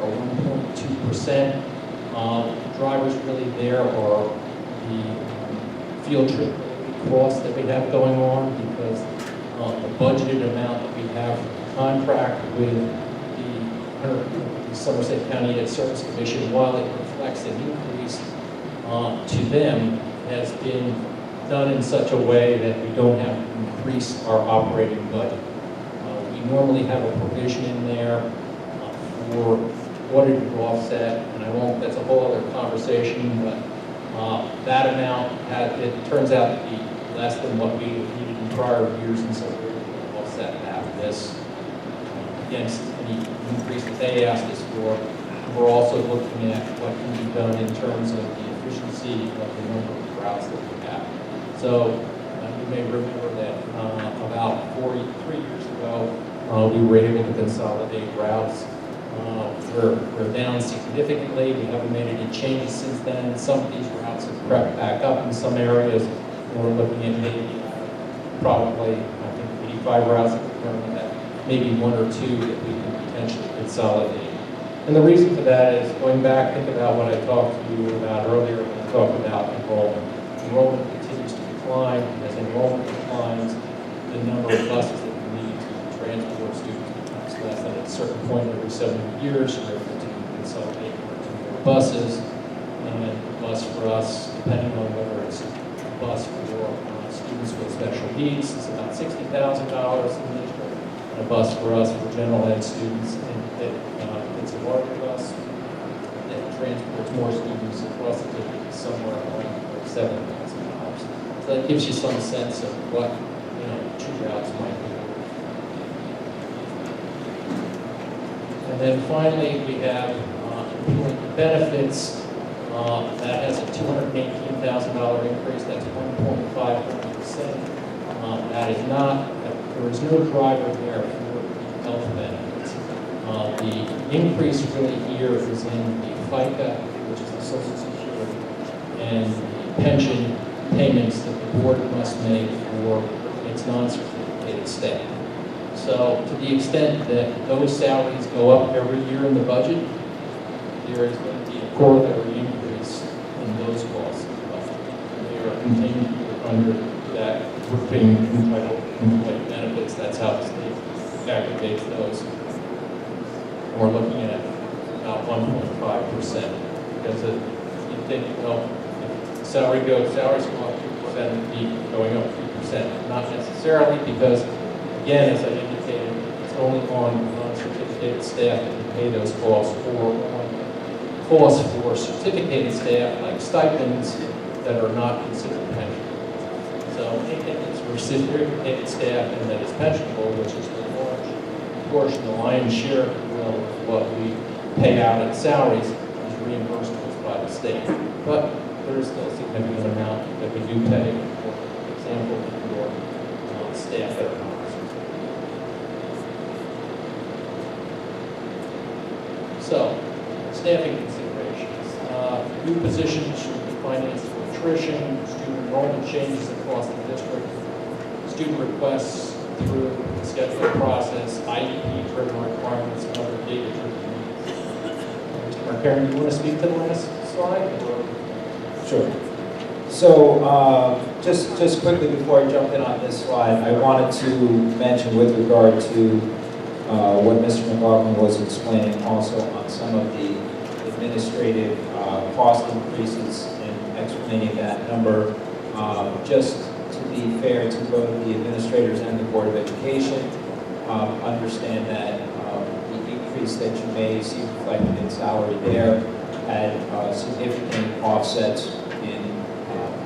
or 1.2%. The drivers really there are the field trip costs that we have going on, because the budgeted amount that we have for the contract with the Somerset County Ed Service Commission, while it reflects an increase to them, has been done in such a way that we don't have to increase our operating budget. We normally have a provision in there for audited offset, and I won't, that's a whole other conversation, but that amount, it turns out to be less than what we needed in prior years, and so we're able to offset half of this against any increase that they asked us for. We're also looking at what can be done in terms of the efficiency of the number of routes that we have. So you may remember that about 3 years ago, we were able to consolidate routes. We're down significantly. We haven't made any changes since then. Some of these routes have crept back up in some areas. We're looking at maybe probably, I think, 85 routes that we currently have, maybe 1 or 2 that we can potentially consolidate. And the reason for that is, going back, think about what I talked to you about earlier when I talked about enrollment. Enrollment continues to decline. As enrollment declines, the number of buses that we need to transport students becomes less. And at a certain point every 7 years, we're able to consolidate more buses. And the bus for us, depending on whether it's a bus for students with special needs, it's about $60,000 in the district. And a bus for us for general ed students, and it's a larger bus that transports more students across the district, somewhere around $7,000. So that gives you some sense of what 2 routes might be. And then finally, we have employee benefits. That has a $218,000 increase. That's 1.51%. That is not. There is no driver there for health benefits. The increase really here is in the FICA, which is the Social Security, and the pension payments that the board must make for its non-certificated staff. So to the extent that those salaries go up every year in the budget, there is going to be a corollary increase in those costs in the budget. They are continuing to be under that grouping entitled employee benefits. That's how the state aggregates those. And we're looking at about 1.5%. Because you think, if salaries go up 2%, it'd be going up 3%. Not necessarily, because again, as I indicated, it's only on non-certificated staff that we pay those costs, or on costs for certificated staff, like stipends, that are not considered pensionable. So anything that's for certificated staff and that is pensionable, which is the large portion, the lion's share, if you will, of what we pay out in salaries, is reimbursed to us by the state. But there is still a significant amount that we do pay, for example, for staff that are not. So, staffing considerations. New positions should be financed through attrition, student enrollment changes across the district, student requests through the scheduling process, IEP-driven requirements, and other data-driven needs. Mr. Markarian, do you want to speak to the last slide? Or? Sure. So, just quickly before I jump in on this slide, I wanted to mention with regard to what Mr. McLaughlin was explaining also on some of the administrative cost increases and explaining that number. Just to be fair to both the administrators and the Board of Education, understand that the increase that you may see reflected in salary there had significant offsets in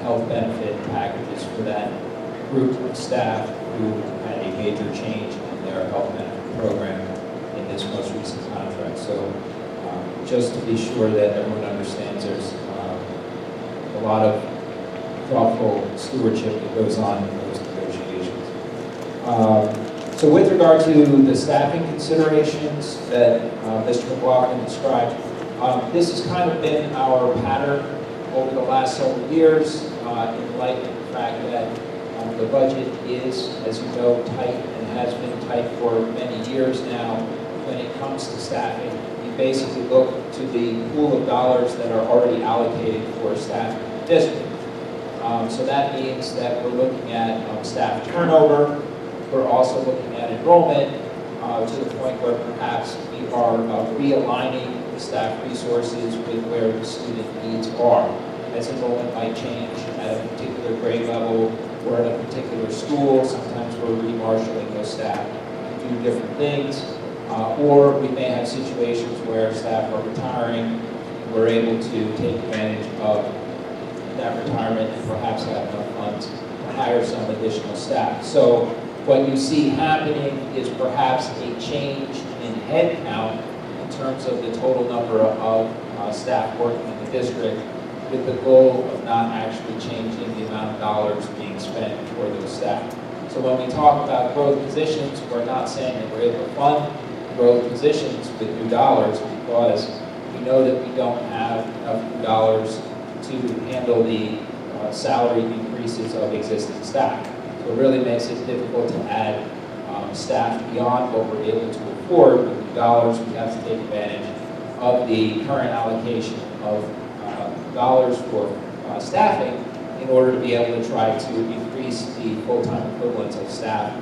health benefit packages for that group of staff who had a major change in their health benefit program in this most recent contract. So just to be sure that everyone understands, there's a lot of thoughtful stewardship that goes on in those negotiations. So with regard to the staffing considerations that Mr. McLaughlin described, this has kind of been our pattern over the last several years in light of the fact that the budget is, as you know, tight and has been tight for many years now. When it comes to staffing, you basically look to the pool of dollars that are already allocated for staff in the district. So that means that we're looking at staff turnover. We're also looking at enrollment to the point where perhaps we are realigning the staff resources with where the student needs are. As enrollment might change at a particular grade level or at a particular school, sometimes we're remarshaling those staff to do different things. Or we may have situations where staff are retiring, and we're able to take advantage of that retirement and perhaps have enough funds to hire some additional staff. So what you see happening is perhaps a change in head count in terms of the total number of staff working in the district, with the goal of not actually changing the amount of dollars being spent for those staff. So when we talk about growth positions, we're not saying that we're able to fund growth positions with new dollars, because we know that we don't have enough new dollars to handle the salary increases of existing staff. So it really makes it difficult to add staff beyond what we're able to afford with new dollars. We have to take advantage of the current allocation of dollars for staffing in order to be able to try to increase the full-time equivalents of staff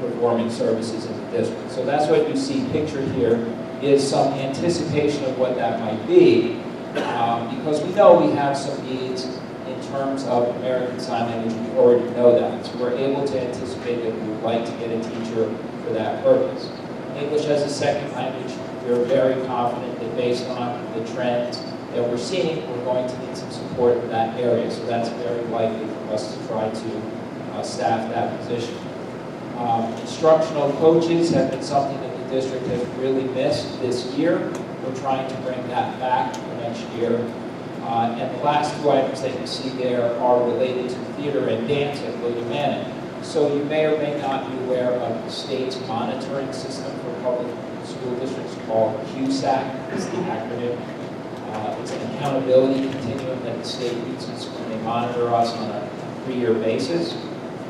performing services in the district. So that's what you see pictured here, is some anticipation of what that might be, because we know we have some needs in terms of American Sign Language. We already know that. So we're able to anticipate that we would like to get a teacher for that purpose. English as a second language, we're very confident that based on the trends that we're seeing, we're going to need some support in that area. So that's very likely for us to try to staff that position. Instructional coaches have been something that the district has really missed this year. We're trying to bring that back for next year. And the last two items that you see there are related to theater and dance at William Manning. So you may or may not be aware of the state's monitoring system for public school districts called QSAC, is the acronym. It's an accountability continuum that the state uses when they monitor us on a 3-year basis.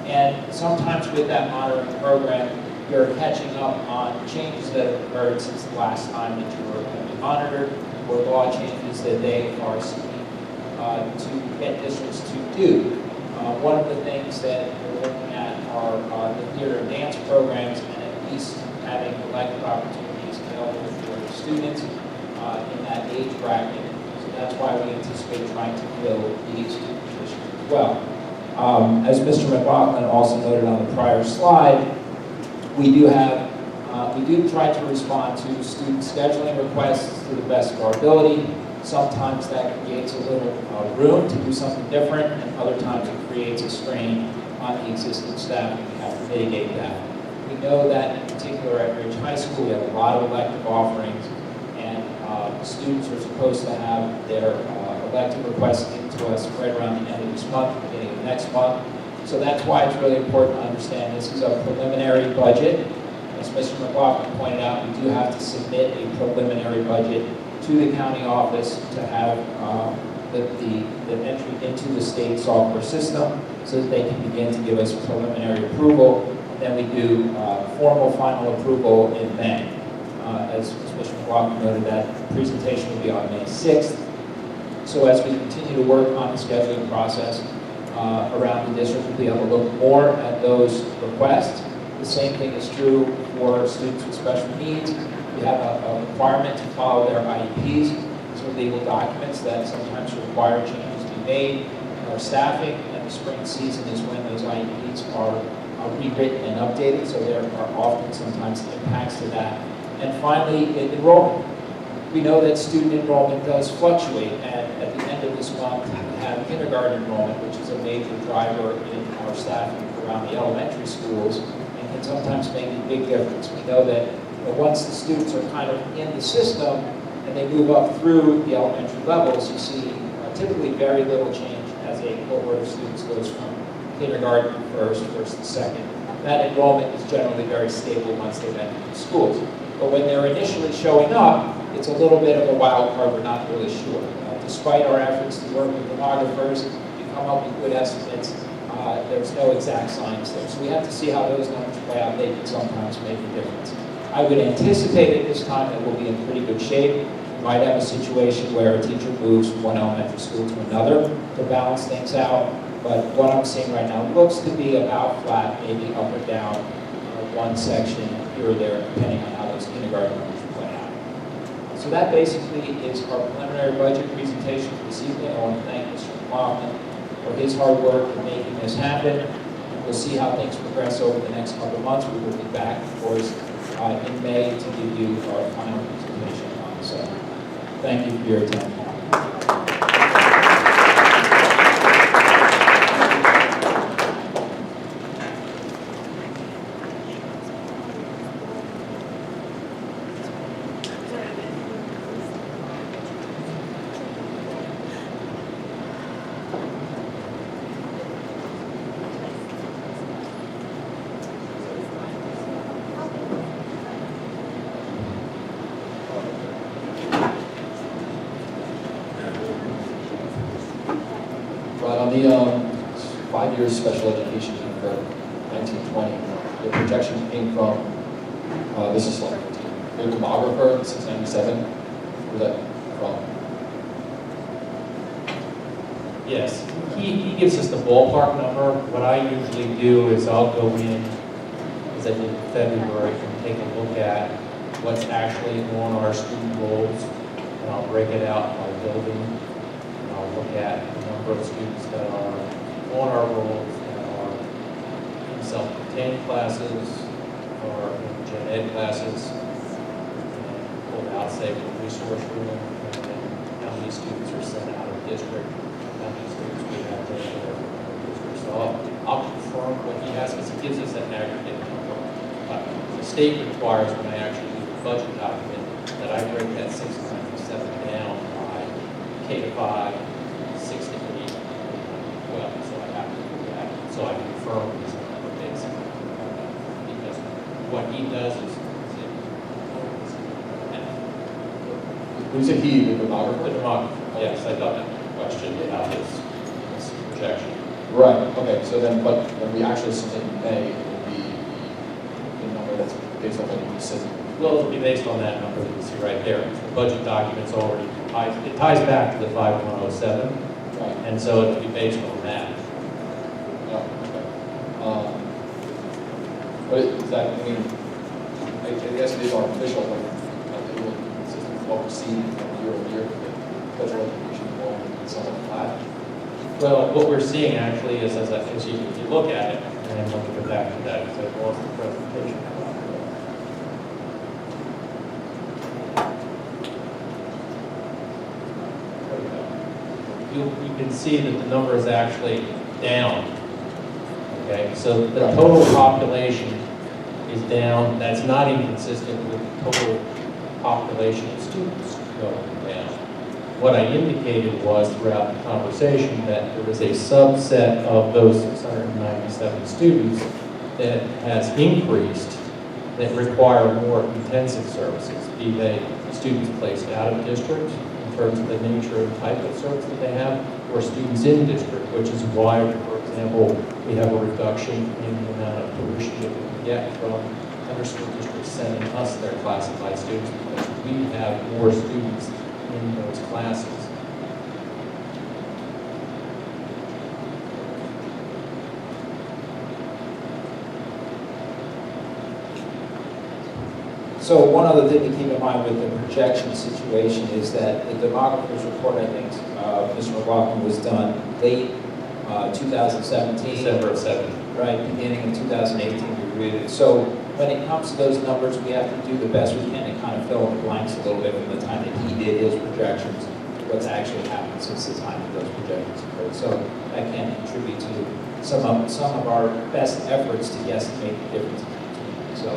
And sometimes with that monitoring program, you're catching up on changes that have occurred since the last time that you were monitored, or law changes that they are seeking to get districts to do. One of the things that we're looking at are the theater and dance programs, and at least having elective opportunities available for students in that age bracket. So that's why we anticipate trying to fill these two positions as well. As Mr. McLaughlin also noted on the prior slide, we do try to respond to student scheduling requests to the best of our ability. Sometimes that creates a little room to do something different, and other times it creates a strain on the existing staff, and we have to mitigate that. We know that in particular at Ridge High School, we have a lot of elective offerings, and students are supposed to have their elective requests into us right around the end of this month, beginning of next month. So that's why it's really important to understand this is a preliminary budget. As Mr. McLaughlin pointed out, we do have to submit a preliminary budget to the county office to have the entry into the state software system so that they can begin to give us preliminary approval. And then we do formal final approval in May. As Mr. McLaughlin noted, that presentation will be on May 6th. So as we continue to work on the scheduling process around the district, we'll be able to look more at those requests. The same thing is true for students with special needs. We have a requirement to follow their IEPs. These are legal documents that sometimes require changes to be made in our staffing, and the spring season is when those IEPs are rewritten and updated, so there are often sometimes impacts to that. And finally, enrollment. We know that student enrollment does fluctuate, and at the end of this month, we have kindergarten enrollment, which is a major driver in our staffing around the elementary schools, and can sometimes make a big difference. We know that once the students are kind of in the system and they move up through the elementary levels, you see typically very little change as a cohort of students goes from kindergarten first to second. That enrollment is generally very stable once they've entered the schools. But when they're initially showing up, it's a little bit of a wild card, we're not really sure. Despite our efforts to work with demographers, we come up with good estimates. There's no exact science there. So we have to see how those numbers play out. They can sometimes make a difference. I would anticipate at this time that we'll be in pretty good shape. We might have a situation where a teacher moves from one elementary school to another to balance things out. But what I'm seeing right now looks to be about flat, maybe up or down one section here or there, depending on how those kindergarten numbers play out. So that basically is our preliminary budget presentation for this evening. I want to thank Mr. McLaughlin for his hard work in making this happen. We'll see how things progress over the next couple of months. We will be back, of course, in May to give you our final presentation on the subject. Thank you for your attention. the 5 years special education for 1920, the projection came from, this is slide 15, the demographer, 697. Where's that from? Yes, he gives us the ballpark number. What I usually do is I'll go in, as I did in February, and take a look at what's actually on our student rolls, and I'll break it out by building, and I'll look at the number of students that are on our rolls that are in self-contained classes or in gen ed classes, and pull out, say, from the resource room, and then how many students are sent out of district, how many students we have there for district. So I'll confirm what he has, because he gives us an aggregate number. The state requires, when I actually do the budget document, that I break that 697 down by K to 5, 6 to 8, 12. So I have to do that. So I confirm these number basically. Because what he does is When you say he, the the demographer? demographer. Yes, I got that question about his projection. Right, okay, so then, but when we actually submit in May, it will be the number that's based on what he says. Well, it'll be based on that number that you see right there. The budget document's already, it ties back to the 5107, Right. and so it'll be based on that. Oh, okay. But is that, I mean, I guess it is artificial, but it will be consistent with what we're seeing year over year, but special education will be somewhat flat. Well, what we're seeing actually is, as you look at it, and we'll get back to that, because I lost the presentation. You can see that the number is actually down. Okay, so the total population is down. That's not inconsistent with the total population of students going down. What I indicated was throughout the conversation that there is a subset of those 697 students that has increased that require more intensive services, be they students placed out of district in terms of the nature and type of service that they have, or students in district, which is why, for example, we have a reduction in the amount of tuition that we can get from other school districts sending us their classified students, because we have more students in those classes. So one other thing to keep in mind with the projection situation is that the demographer's report, I think, Mr. McLaughlin, was done late 2017. December of 17. Right, beginning of 2018, we reviewed it. So when it comes to those numbers, we have to do the best we can to kind of fill in the blanks a little bit from the time that he did his projections, what's actually happened since the time that those projections occurred. So that can contribute to some of our best efforts to guesstimate the difference between. So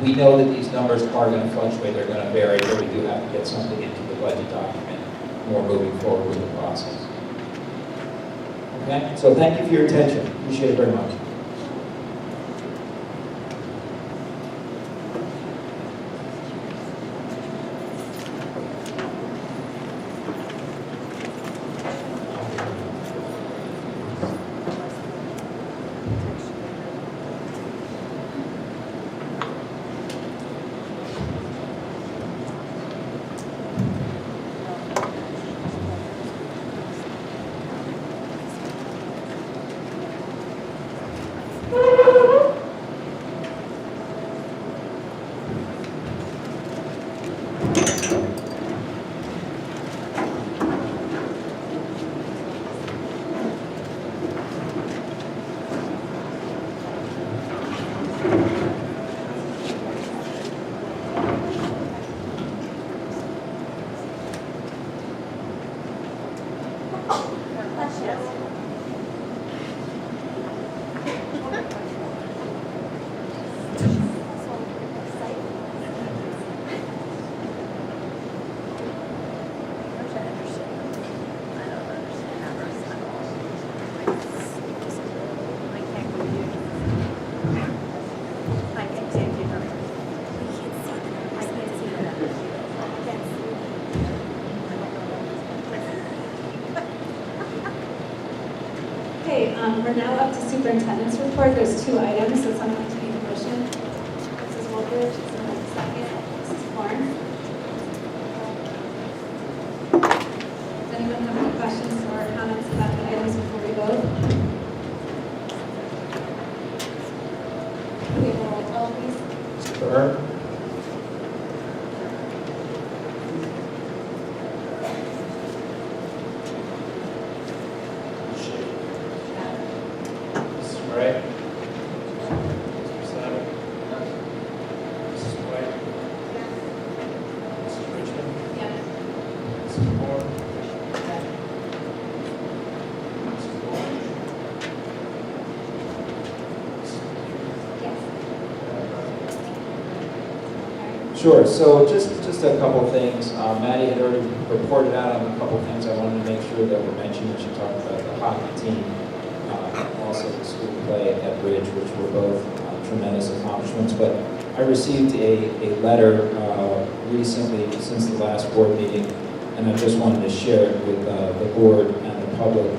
we know that these numbers are going to fluctuate, they're going to vary, but we do have to get something into the budget document more moving forward with the process. Okay, so thank you for your attention. Appreciate it very much. Okay, we're now up to superintendent's report. There's 2 items, so someone to make a motion. Mrs. Woolbridge, someone second. Mrs. Korn. Does anyone have any questions or comments about the items before we vote? Okay, roll call, please. Mr. Byrne? Mrs. Gray? Mr. Savick? Mrs. White? Mrs. Richmond? Yes. Mrs. Moore? Mrs. Wolf? Yes. Sure, so just a couple of things. Maddie had already reported out on a couple of things I wanted to make sure that were mentioned when she talked about the hockey team, also the school play at Bridge, which were both tremendous accomplishments. But I received a letter recently since the last board meeting, and I just wanted to share it with the board and the public.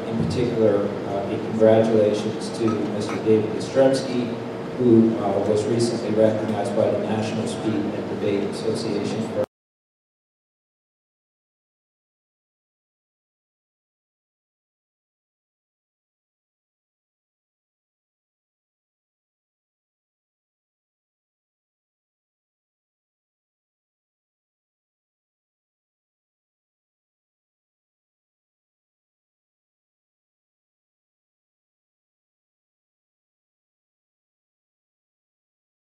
In particular, a congratulations to Mr. David Ostremski, who was recently recognized by the National Speed and Debate Association for